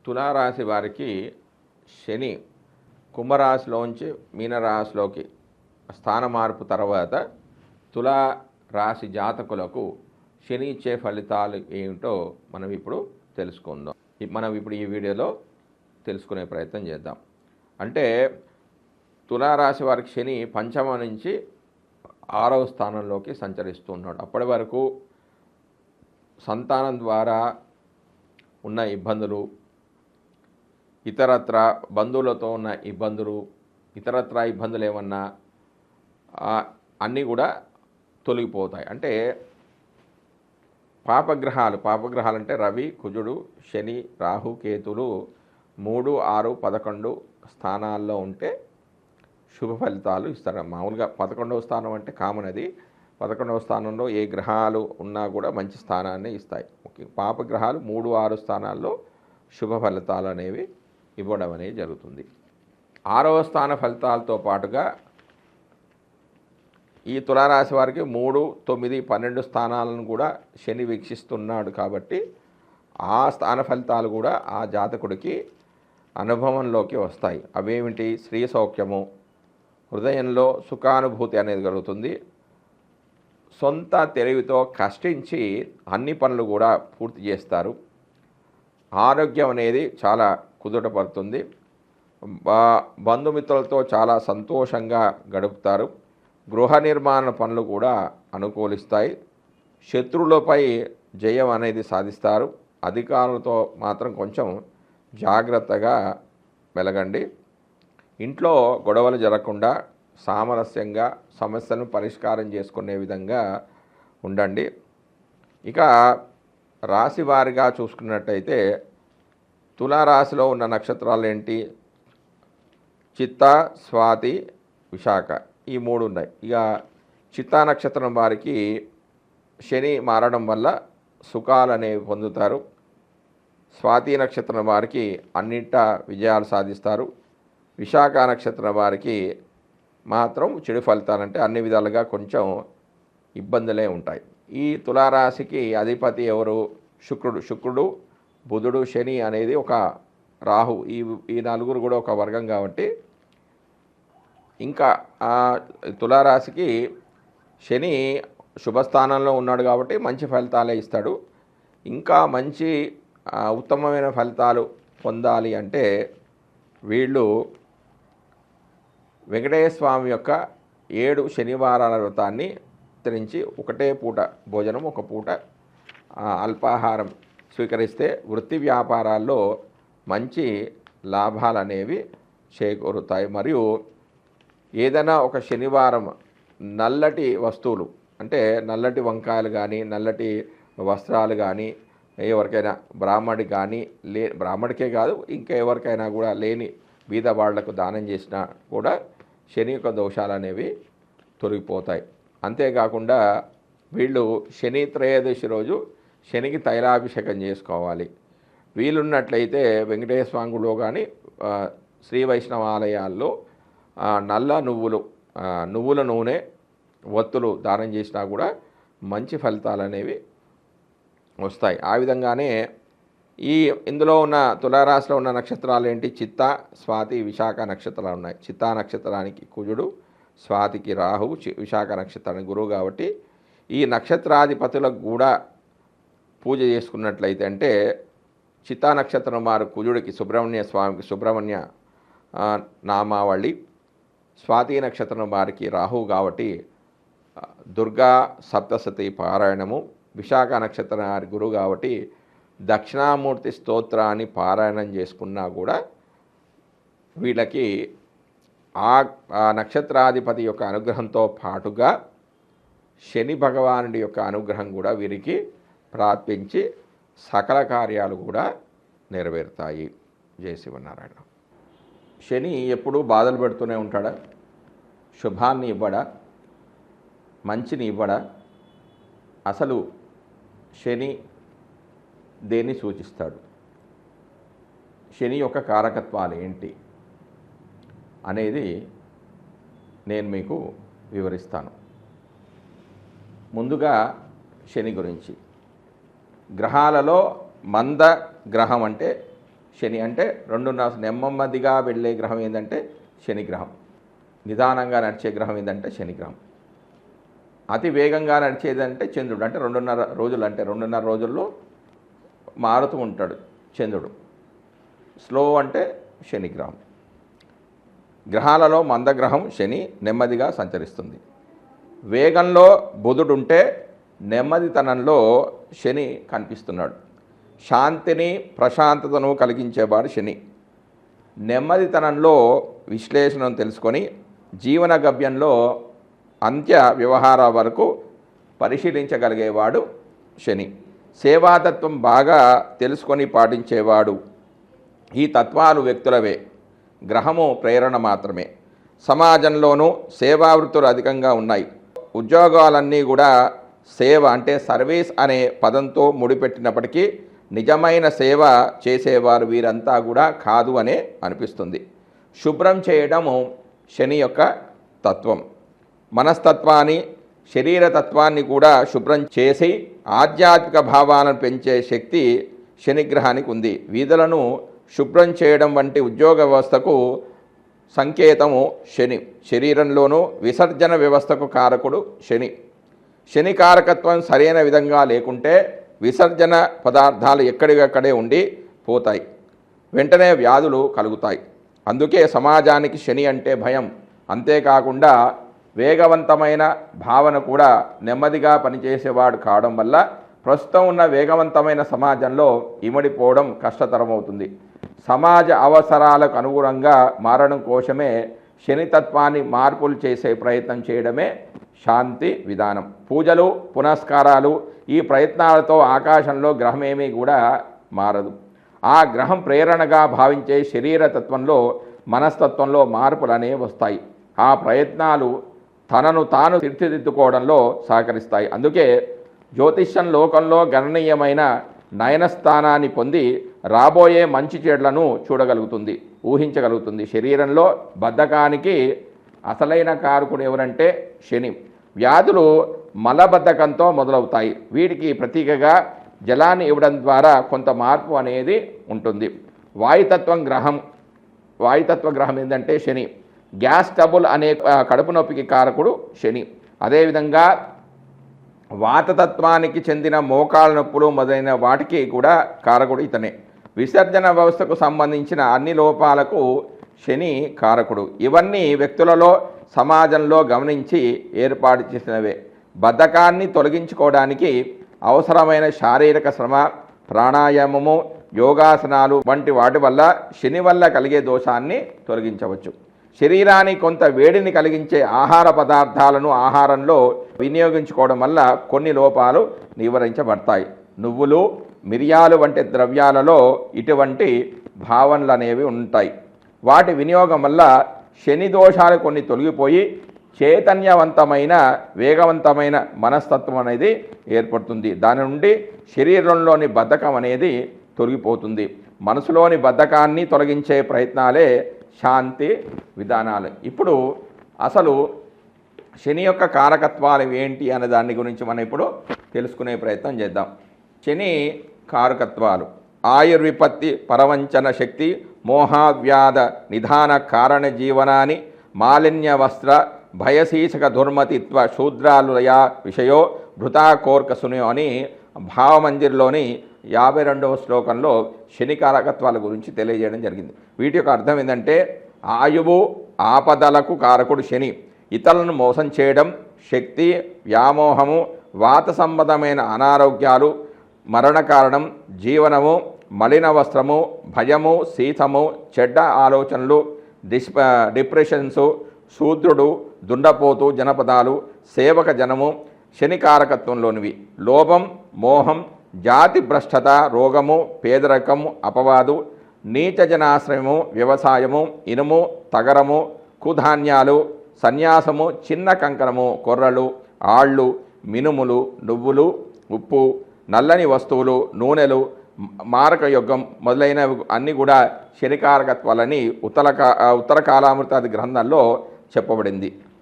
తులారాశి వారికి శని కుంభరాశిలోంచి మీనరాశిలోకి స్థాన మార్పు తర్వాత తులారాశి జాతకులకు శని ఇచ్చే ఫలితాలు ఏమిటో మనం ఇప్పుడు తెలుసుకుందాం. మనం ఇప్పుడు ఈ వీడియోలో తెలుసుకునే ప్రయత్నం చేద్దాం. అంటే తులారాశి వారికి శని పంచమ నుంచి 6వ స్థానంలోకి సంచరిస్తున్నాడు. అప్పటి వరకు సంతానం ద్వారా ఉన్న ఇబ్బందులు, ఇతరత్ర బంధువులతో ఉన్న ఇబ్బందులు, ఇతరత్ర ఇబ్బందులు ఏమన్నా అన్నీ కూడా తొలగిపోతాయి. అంటే పాపగ్రహాలు అంటే రవి, కుజుడు, శని, రాహు, కేతులు 3, 6, 11 స్థానాల్లో ఉంటే శుభ ఫలితాలు ఇస్తారు. మామూలుగా 11వ స్థానం అంటే కామన్. అది 11వ స్థానంలో ఏ గ్రహాలు ఉన్నా కూడా మంచి స్థానాన్ని ఇస్తాయి. పాపగ్రహాలు 3, 6 స్థానాల్లో శుభ ఫలితాలు అనేవి ఇవ్వడం అనేది జరుగుతుంది. 6వ స్థాన ఫలితాలతో పాటుగా ఈ తులారాశి వారికి 3, 9, 12 స్థానాలను కూడా శని వీక్షిస్తున్నాడు. కాబట్టి ఆ స్థాన ఫలితాలు కూడా ఆ జాతకుడికి అనుభవంలోకి వస్తాయి. అవేమిటి? స్త్రీ సౌఖ్యము, హృదయంలో సుఖానుభూతి అనేది కలుగుతుంది. సొంత తెలివితో కష్టించి అన్ని పనులు కూడా పూర్తి చేస్తారు. ఆరోగ్యం అనేది చాలా కుదుట పడుతుంది. బంధుమిత్రులతో చాలా సంతోషంగా గడుపుతారు. గృహ నిర్మాణ పనులు కూడా అనుకూలిస్తాయి. శత్రువులపై జయం అనేది సాధిస్తారు. అధికారులతో మాత్రం కొంచెం జాగ్రత్తగా మెలగండి. ఇంట్లో గొడవలు జరగకుండా సామరస్యంగా సమస్యలను పరిష్కారం చేసుకునే విధంగా ఉండండి. ఇక రాశి వారిగా చూసుకున్నట్టయితే తులారాశిలో ఉన్న నక్షత్రాలు ఏంటి? చిత్తా, స్వాతి, విశాఖ ఈ 3 ఉన్నాయి. ఇక చిత్తా నక్షత్రం వారికి శని మారడం వల్ల సుఖాలు అనేవి పొందుతారు. స్వాతి నక్షత్రం వారికి అన్నింటా విజయాలు సాధిస్తారు. విశాఖ నక్షత్రం వారికి మాత్రం చెడు ఫలితాలంటే అన్ని విధాలుగా కొంచెం ఇబ్బందులే ఉంటాయి. ఈ తులారాశికి అధిపతి ఎవరు? శుక్రుడు, బుధుడు, శని అనేది ఒక రాహు, ఈ నలుగురు కూడా ఒక వర్గం. కాబట్టి ఇంకా తులారాశికి శని శుభస్థానంలో ఉన్నాడు కాబట్టి మంచి ఫలితాలే ఇస్తాడు. ఇంకా మంచి ఉత్తమమైన ఫలితాలు పొందాలి అంటే వీళ్ళు వెంకటేశ్వర స్వామి యొక్క 7 శనివారాల వ్రతాన్ని ఆచరించి ఒకటే పూట భోజనం, ఒక పూట అల్పాహారం స్వీకరిస్తే వృత్తి వ్యాపారాల్లో మంచి లాభాలు అనేవి చేకూరుతాయి. మరియు ఏదైనా ఒక శనివారం నల్లటి వస్తువులు అంటే నల్లటి వంకాయలు కానీ, నల్లటి వస్త్రాలు కానీ ఎవరికైనా బ్రాహ్మడికి కానీ, బ్రాహ్మడికే కాదు ఇంకా ఎవరికైనా కూడా లేని బీద వాళ్లకు దానం చేసినా కూడా శని యొక్క దోషాలు అనేవి తొలగిపోతాయి. అంతేకాకుండా వీళ్ళు శని త్రయోదశి రోజు శనికి తైలాభిషేకం చేసుకోవాలి. వీలున్నట్లయితే వెంకటేశ్వర స్వామి గుడిలో కానీ శ్రీ వైష్ణవ ఆలయాల్లో నల్ల నువ్వుల నూనె ఒత్తులు దానం చేసినా కూడా మంచి ఫలితాలు అనేవి వస్తాయి. ఆ విధంగానే ఇందులో ఉన్న తులారాశిలో ఉన్న నక్షత్రాలు ఏంటి? చిత్తా, స్వాతి, విశాఖ నక్షత్రాలు ఉన్నాయి. చిత్తా నక్షత్రానికి కుజుడు, స్వాతికి రాహువు, విశాఖ నక్షత్రానికి గురువు. కాబట్టి ఈ నక్షత్రాధిపతులకు కూడా పూజ చేసుకున్నట్లయితే అంటే చిత్తా నక్షత్రం వారు కుజుడికి సుబ్రహ్మణ్య స్వామికి సుబ్రహ్మణ్య నామావళి, స్వాతి నక్షత్రం వారికి రాహువు కాబట్టి దుర్గా సప్తశతి పారాయణము, విశాఖ నక్షత్రం వారి గురువు కాబట్టి దక్షిణామూర్తి స్తోత్రాన్ని పారాయణం చేసుకున్నా కూడా వీళ్ళకి ఆ నక్షత్రాధిపతి యొక్క అనుగ్రహంతో పాటుగా శని భగవానుడి యొక్క అనుగ్రహం కూడా వీరికి ప్రాప్తించి సకల కార్యాలు కూడా నెరవేరుతాయి. జై శివనారాయణ. శని ఎప్పుడూ బాధలు పెడుతూనే ఉంటాడా? శుభాన్ని ఇవ్వడా? మంచిని ఇవ్వడా? అసలు శని దేన్ని సూచిస్తాడు? శని యొక్క కారకత్వాలు ఏంటి అనేది నేను మీకు వివరిస్తాను. ముందుగా శని గురించి. గ్రహాలలో మంద గ్రహం అంటే శని. అంటే 2.5 నెమ్మదిగా వెళ్ళే గ్రహం ఏంటంటే శనిగ్రహం. నిదానంగా నడిచే గ్రహం ఏంటంటే శనిగ్రహం. అతి వేగంగా నడిచేదంటే చంద్రుడు. అంటే 2.5 రోజులు, అంటే 2.5 రోజుల్లో మారుతూ ఉంటాడు చంద్రుడు. స్లో అంటే శనిగ్రహం. గ్రహాలలో మందగ్రహం శని నెమ్మదిగా సంచరిస్తుంది. వేగంలో బుధుడుంటే నెమ్మదితనంలో శని కనిపిస్తున్నాడు. శాంతిని ప్రశాంతతను కలిగించేవాడు శని. నెమ్మదితనంలో విశ్లేషణను తెలుసుకొని జీవన గమ్యంలో అంత్య వ్యవహారాల వరకు పరిశీలించగలిగేవాడు శని. సేవాతత్వం బాగా తెలుసుకొని పాటించేవాడు. ఈ తత్వాలు వ్యక్తులవే, గ్రహము ప్రేరణ మాత్రమే. సమాజంలోనూ సేవావృత్తులు అధికంగా ఉన్నాయి. ఉద్యోగాలన్నీ కూడా సేవ అంటే సర్వీస్ అనే పదంతో ముడిపెట్టినప్పటికీ నిజమైన సేవ చేసేవారు వీరంతా కూడా కాదు అనే అనిపిస్తుంది. శుభ్రం చేయడము శని యొక్క తత్వం. మనస్తత్వాన్ని, శరీరతత్వాన్ని కూడా శుభ్రం చేసి ఆధ్యాత్మిక భావాలను పెంచే శక్తి శనిగ్రహానికి ఉంది. వీధులను శుభ్రం చేయడం వంటి ఉద్యోగ వ్యవస్థకు సంకేతము శని. శరీరంలోనూ విసర్జన వ్యవస్థకు కారకుడు శని. శని కారకత్వం సరైన విధంగా లేకుంటే విసర్జన పదార్థాలు ఎక్కడికక్కడే ఉండి పోతాయి, వెంటనే వ్యాధులు కలుగుతాయి. అందుకే సమాజానికి శని అంటే భయం. అంతేకాకుండా వేగవంతమైన భావన కూడా నెమ్మదిగా పనిచేసేవాడు కావడం వల్ల ప్రస్తుతం ఉన్న వేగవంతమైన సమాజంలో ఇమడిపోవడం కష్టతరమవుతుంది. సమాజ అవసరాలకు అనుగుణంగా మారడం కోసమే శనితత్వాన్ని మార్పులు చేసే ప్రయత్నం చేయడమే శాంతి విధానం. పూజలు, పునస్కారాలు, ఈ ప్రయత్నాలతో ఆకాశంలో గ్రహమేమీ కూడా మారదు. ఆ గ్రహం ప్రేరణగా భావించే శరీరతత్వంలో, మనస్తత్వంలో మార్పులు అనేవి వస్తాయి. ఆ ప్రయత్నాలు తనను తాను తీర్చిదిద్దుకోవడంలో సహకరిస్తాయి. అందుకే జ్యోతిష్యం లోకంలో గణనీయమైన నయనస్థానాన్ని పొంది రాబోయే మంచి చెడులను చూడగలుగుతుంది, ఊహించగలుగుతుంది. శరీరంలో బద్ధకానికి అసలైన కారకుడు ఎవరంటే శని. వ్యాధులు మలబద్ధకంతో మొదలవుతాయి. వీటికి ప్రతీకగా జలాన్ని ఇవ్వడం ద్వారా కొంత మార్పు అనేది ఉంటుంది. వాయుతత్వ గ్రహం ఏంటంటే శని. గ్యాస్ ట్రబుల్ అనే కడుపు నొప్పికి కారకుడు శని. అదేవిధంగా వాతతత్వానికి చెందిన మోకాళ్ళ నొప్పులు మొదలైన వాటికి కూడా కారకుడు ఇతనే. విసర్జన వ్యవస్థకు సంబంధించిన అన్ని లోపాలకు శని కారకుడు. ఇవన్నీ వ్యక్తులలో, సమాజంలో గమనించి ఏర్పాటు చేసినవే. బద్ధకాన్ని తొలగించుకోవడానికి అవసరమైన శారీరక శ్రమ, ప్రాణాయామము, యోగాసనాలు వంటి వాటి వల్ల శని వల్ల కలిగే దోషాన్ని తొలగించవచ్చు. శరీరానికి కొంత వేడిని కలిగించే ఆహార పదార్థాలను ఆహారంలో వినియోగించుకోవడం వల్ల కొన్ని లోపాలు నివారించబడతాయి. నువ్వులు, మిరియాలు వంటి ద్రవ్యాలలో ఇటువంటి భావనలు అనేవి ఉంటాయి. వాటి వినియోగం వల్ల శని దోషాలు కొన్ని తొలగిపోయి చైతన్యవంతమైన, వేగవంతమైన మనస్తత్వం అనేది ఏర్పడుతుంది. దాని నుండి శరీరంలోని బద్ధకం అనేది తొలగిపోతుంది. మనసులోని బద్ధకాన్ని తొలగించే ప్రయత్నాలే శాంతి విధానాలు. ఇప్పుడు అసలు శని యొక్క కారకత్వాలు ఏంటి అనే దాని గురించి మనం ఇప్పుడు తెలుసుకునే ప్రయత్నం చేద్దాం. శని కారకత్వాలు: ఆయుర్విపత్తి, పరవంచన శక్తి, మోహావ్యాధ నిధాన కారణ జీవనాన్ని, మాలిన్య వస్త్ర భయశీసక దుర్మతిత్వ శూద్రాలుయ విషయో భృతా కోర్కసునో అని భావమందిర్లోని 52వ శ్లోకంలో శని కారకత్వాల గురించి తెలియజేయడం జరిగింది. వీటి యొక్క అర్థం ఏంటంటే ఆయువు, ఆపదలకు కారకుడు శని. ఇతరులను మోసం చేయడం, శక్తి వ్యామోహము, వాత సంబంధమైన అనారోగ్యాలు, మరణ కారణం, జీవనము, మలిన వస్త్రము, భయము, శీతము, చెడ్డ ఆలోచనలు, డిప్రెషన్సు, శూద్రుడు, దుండపోతు జనపదాలు, సేవక జనము శని కారకత్వంలోనివి. లోభం, మోహం, జాతి భ్రష్టత, రోగము, పేదరికము, అపవాదు, నీచ జనాశ్రయము, వ్యవసాయము, ఇనుము, తగరము, కుధాన్యాలు, సన్యాసము, చిన్న కంకణము, కొర్రలు, ఆళ్ళు, మినుములు, నువ్వులు, ఉప్పు, నల్లని వస్తువులు, నూనెలు, మారక యుగం మొదలైనవి అన్నీ కూడా శనికారకత్వాలని ఉత్తర కాలామృతాది గ్రంథంలో చెప్పబడింది.